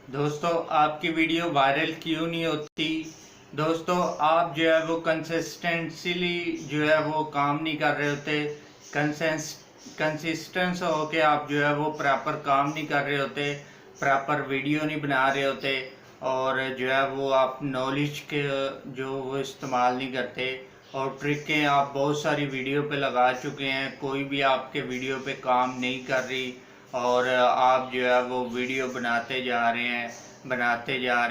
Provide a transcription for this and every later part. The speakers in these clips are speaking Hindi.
दोस्तों, आपकी वीडियो वायरल क्यों नहीं होती? दोस्तों, आप जो है वो कंसिस्टेंटली जो है वो काम नहीं कर रहे होते। कंसिस्टेंस होके आप जो है वो प्रॉपर काम नहीं कर रहे होते, प्रॉपर वीडियो नहीं बना रहे होते, और जो है वो आप नॉलेज के जो वो इस्तेमाल नहीं करते। और ट्रिकें आप बहुत सारी वीडियो पे लगा चुके हैं, कोई भी आपके वीडियो पे काम नहीं कर रही। और आप जो है वो वीडियो बनाते जा रहे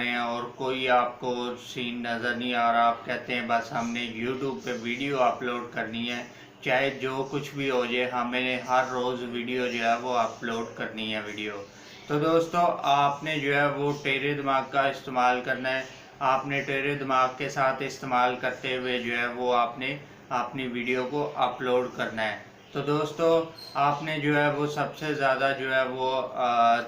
हैं और कोई आपको सीन नज़र नहीं आ रहा। आप कहते हैं बस हमने यूट्यूब पे वीडियो अपलोड करनी है, चाहे जो कुछ भी हो जाए, हमें हर रोज़ वीडियो जो है वो अपलोड करनी है वीडियो। तो दोस्तों, आपने जो है वो टेढ़े दिमाग का इस्तेमाल करना है। आपने टेढ़े दिमाग के साथ इस्तेमाल करते हुए जो है वो आपने अपनी वीडियो को अपलोड करना है। तो दोस्तों, आपने जो है वो सबसे ज़्यादा जो है वो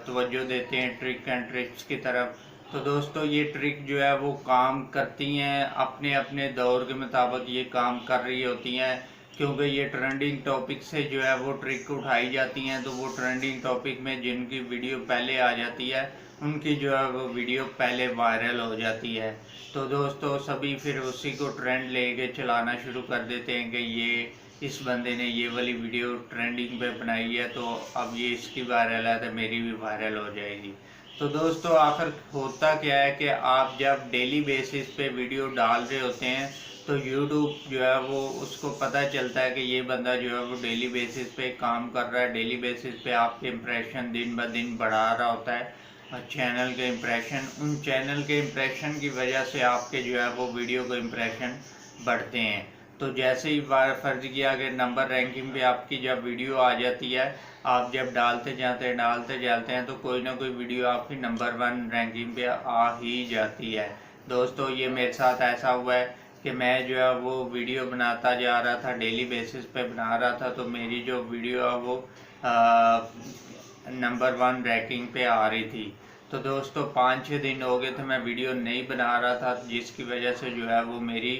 तवज्जो देते हैं ट्रिक एंड ट्रिक्स की तरफ। तो दोस्तों, ये ट्रिक जो है वो काम करती हैं, अपने अपने दौर के मुताबिक ये काम कर रही होती हैं, क्योंकि ये ट्रेंडिंग टॉपिक से जो है वो ट्रिक उठाई जाती हैं। तो वो ट्रेंडिंग टॉपिक में जिनकी वीडियो पहले आ जाती है, उनकी जो है वो वीडियो पहले वायरल हो जाती है। तो दोस्तों, सभी फिर उसी को ट्रेंड लेके चलाना शुरू कर देते हैं कि ये इस बंदे ने ये वाली वीडियो ट्रेंडिंग पे बनाई है, तो अब ये इसकी वायरल है तो मेरी भी वायरल हो जाएगी। तो दोस्तों, आखिर होता क्या है कि आप जब डेली बेसिस पे वीडियो डाल रहे होते हैं, तो यूट्यूब जो है वो उसको पता चलता है कि ये बंदा जो है वो डेली बेसिस पे काम कर रहा है, डेली बेसिस पे आपके इम्प्रेशन दिन ब दिन बढ़ा रहा होता है। और चैनल के इम्प्रेशन, उन चैनल के इम्प्रेशन की वजह से आपके जो है वो वीडियो के इम्प्रेशन बढ़ते हैं। तो जैसे ही फर्ज किया कि नंबर रैंकिंग पे आपकी जब वीडियो आ जाती है, आप जब डालते जाते हैं तो कोई ना कोई वीडियो आपकी नंबर 1 रैंकिंग पे आ ही जाती है। दोस्तों, ये मेरे साथ ऐसा हुआ है कि मैं जो है वो वीडियो बनाता जा रहा था, डेली बेसिस पे बना रहा था, तो मेरी जो वीडियो है वो नंबर 1 रैंकिंग पे आ रही थी। तो दोस्तों, 5-6 दिन हो गए थे मैं वीडियो नहीं बना रहा था, जिसकी वजह से जो है वो मेरी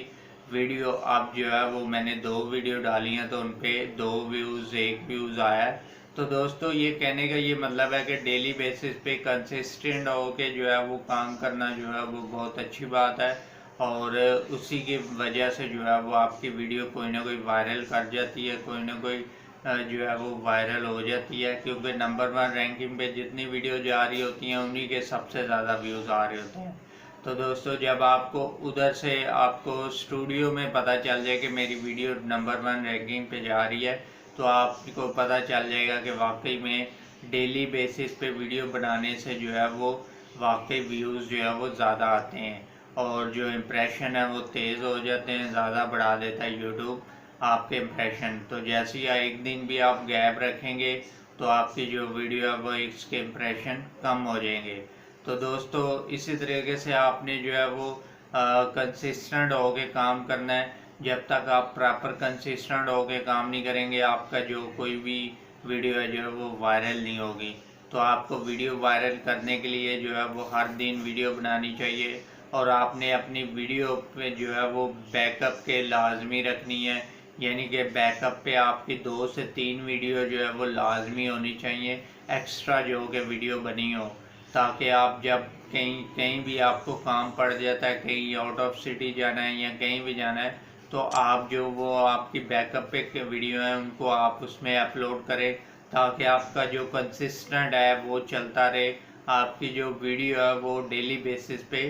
वीडियो अब जो है वो मैंने 2 वीडियो डाली हैं तो उन पे 2 व्यूज़ 1 व्यूज़ आया है। तो दोस्तों, ये कहने का ये मतलब है कि डेली बेसिस पे कंसिस्टेंट होके जो है वो काम करना जो है वो बहुत अच्छी बात है। और उसी की वजह से जो है वो आपकी वीडियो कोई ना कोई वायरल कर जाती है, कोई ना कोई जो है वो वायरल हो जाती है, क्योंकि नंबर 1 रैंकिंग पे जितनी वीडियो जा रही होती हैं उन्हीं के सबसे ज़्यादा व्यूज़ आ रहे होते हैं। तो दोस्तों, जब आपको उधर से आपको स्टूडियो में पता चल जाए कि मेरी वीडियो नंबर 1 रैंकिंग पे जा रही है, तो आपको पता चल जाएगा कि वाकई में डेली बेसिस पे वीडियो बनाने से जो है वो वाकई व्यूज़ जो है वो ज़्यादा आते हैं, और जो इम्प्रेशन है वो तेज़ हो जाते हैं, ज़्यादा बढ़ा देता है यूट्यूब आपके इम्प्रेशन। तो जैसे ही एक दिन भी आप गैप रखेंगे, तो आपकी जो वीडियो है वो इसके इम्प्रेशन कम हो जाएंगे। तो दोस्तों, इसी तरीके से आपने जो है वो कंसिस्टेंट होके काम करना है। जब तक आप प्रॉपर कंसिस्टेंट होके काम नहीं करेंगे, आपका जो कोई भी वीडियो है जो है वो वायरल नहीं होगी। तो आपको वीडियो वायरल करने के लिए जो है वो हर दिन वीडियो बनानी चाहिए, और आपने अपनी वीडियो पे जो है वो बैकअप के लाजमी रखनी है। यानी कि बैकअप पे आपकी 2 से 3 वीडियो जो है वो लाजमी होनी चाहिए, एक्स्ट्रा जो कि वीडियो बनी हो, ताकि आप जब कहीं कहीं भी आपको काम पड़ जाता है, कहीं आउट ऑफ सिटी जाना है या कहीं भी जाना है, तो आप जो वो आपकी बैकअप पे वीडियो है उनको आप उसमें अपलोड करें, ताकि आपका जो कंसिस्टेंट है वो चलता रहे, आपकी जो वीडियो है वो डेली बेसिस पे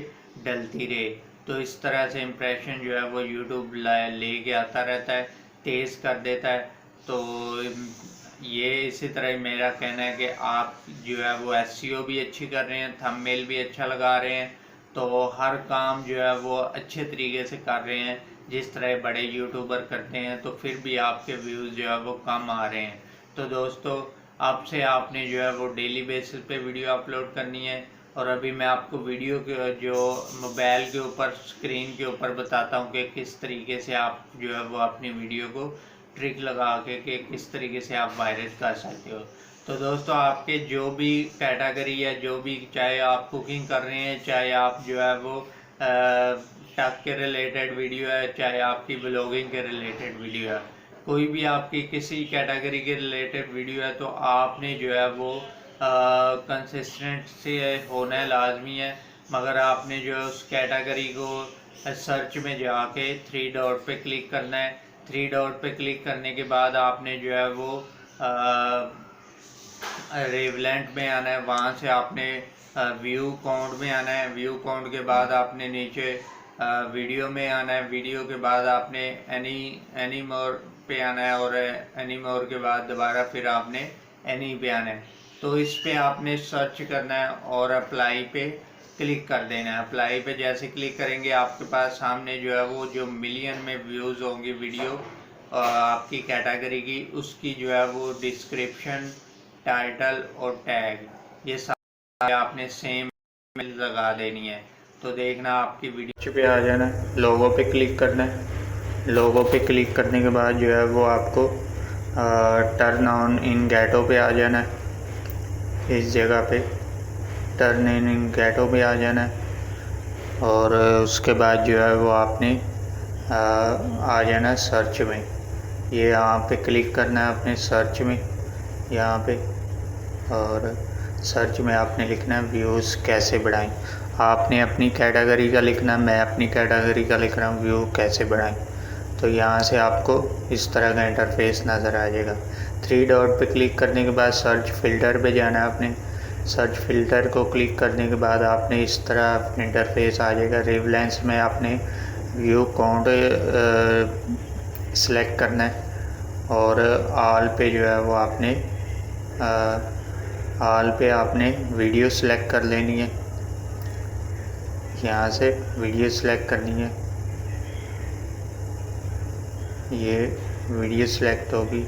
डलती रहे। तो इस तरह से इम्प्रेशन जो है वो यूट्यूब ले के आता रहता है, तेज़ कर देता है। तो ये इसी तरह मेरा कहना है कि आप जो है वो एसईओ भी अच्छी कर रहे हैं, थंबनेल भी अच्छा लगा रहे हैं, तो हर काम जो है वो अच्छे तरीके से कर रहे हैं, जिस तरह बड़े यूट्यूबर करते हैं, तो फिर भी आपके व्यूज़ जो है वो कम आ रहे हैं। तो दोस्तों, अब से आपने जो है वो डेली बेसिस पे वीडियो अपलोड करनी है। और अभी मैं आपको वीडियो के जो मोबाइल के ऊपर स्क्रीन के ऊपर बताता हूँ कि किस तरीके से आप जो है वो अपनी वीडियो को ट्रिक लगा के कि किस तरीके से आप वायरल कर सकते हो। तो दोस्तों, आपके जो भी कैटेगरी है, जो भी, चाहे आप कुकिंग कर रहे हैं, चाहे आप जो है वो टेक के रिलेटेड वीडियो है, चाहे आपकी ब्लॉगिंग के रिलेटेड वीडियो है, कोई भी आपकी किसी कैटेगरी के रिलेटेड वीडियो है, तो आपने जो है वो कंसिस्टेंसी होना लाजमी है, मगर आपने जो है उस कैटेगरी को सर्च में जाके 3 डॉट पे क्लिक करना है। 3 डॉट पे क्लिक करने के बाद आपने जो है वो रेवलेंट में आना है। वहाँ से आपने व्यू काउंट में आना है। व्यू काउंट के बाद आपने नीचे वीडियो में आना है। वीडियो के बाद आपने एनी मोर पे आना है, और एनी मोर के बाद दोबारा फिर आपने एनी पे आना है। तो इस पे आपने सर्च करना है और अप्लाई पे क्लिक कर देना है। अप्लाई पे जैसे क्लिक करेंगे आपके पास सामने जो है वो जो मिलियन में व्यूज़ होंगी वीडियो आपकी कैटेगरी की, उसकी जो है वो डिस्क्रिप्शन, टाइटल और टैग ये सारे आपने सेम लगा देनी है। तो देखना आपकी वीडियो पे आ जाना, लोगो पे क्लिक करना है। लोगो पे क्लिक करने के बाद जो है वो आपको टर्न ऑन इन गैटो पे आ जाना है। इस जगह पे टर्न इन गैटो पे आ जाना है, और उसके बाद जो है वो आपने आ जाना सर्च में। ये यहाँ पे क्लिक करना है अपने सर्च में, यहाँ पे, और सर्च में आपने लिखना है व्यूज़ कैसे बढ़ाएं। आपने अपनी कैटेगरी का लिखना है, मैं अपनी कैटेगरी का लिख रहा हूँ व्यू कैसे बढ़ाएं। तो यहाँ से आपको इस तरह का इंटरफेस नज़र आ जाएगा। 3 डॉट पे क्लिक करने के बाद सर्च फ़िल्टर पे जाना है आपने। सर्च फ़िल्टर को क्लिक करने के बाद आपने इस तरह इंटरफेस आ जाएगा। रेवलेंस में आपने व्यू काउंट सेलेक्ट करना है, और ऑल पे जो है वो आपने ऑल पे आपने वीडियो सेलेक्ट कर लेनी है। यहाँ से वीडियो सेलेक्ट करनी है, ये वीडियो सेलेक्ट होगी,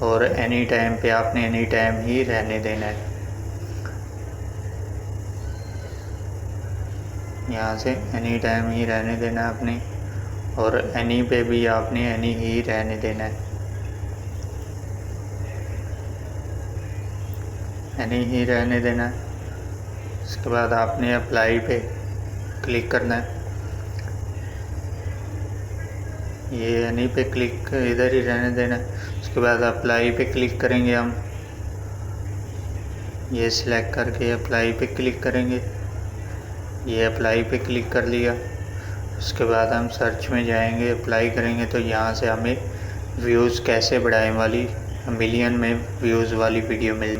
और एनी टाइम पे आपने एनी टाइम ही रहने देना है। यहाँ से एनी टाइम ही रहने देना है आपने, और एनी पे भी आपने एनी ही रहने देना है। एनी ही रहने देना है। उसके बाद आपने अप्लाई पे क्लिक करना है। ये एनी पे क्लिक इधर ही रहने देना है। उसके बाद अप्लाई पे क्लिक करेंगे हम, ये सिलेक्ट करके अप्लाई पे क्लिक करेंगे। ये अप्लाई पे क्लिक कर लिया। उसके बाद हम सर्च में जाएंगे, अप्लाई करेंगे, तो यहाँ से हमें व्यूज़ कैसे बढ़ाएं वाली मिलियन में व्यूज़ वाली वीडियो मिल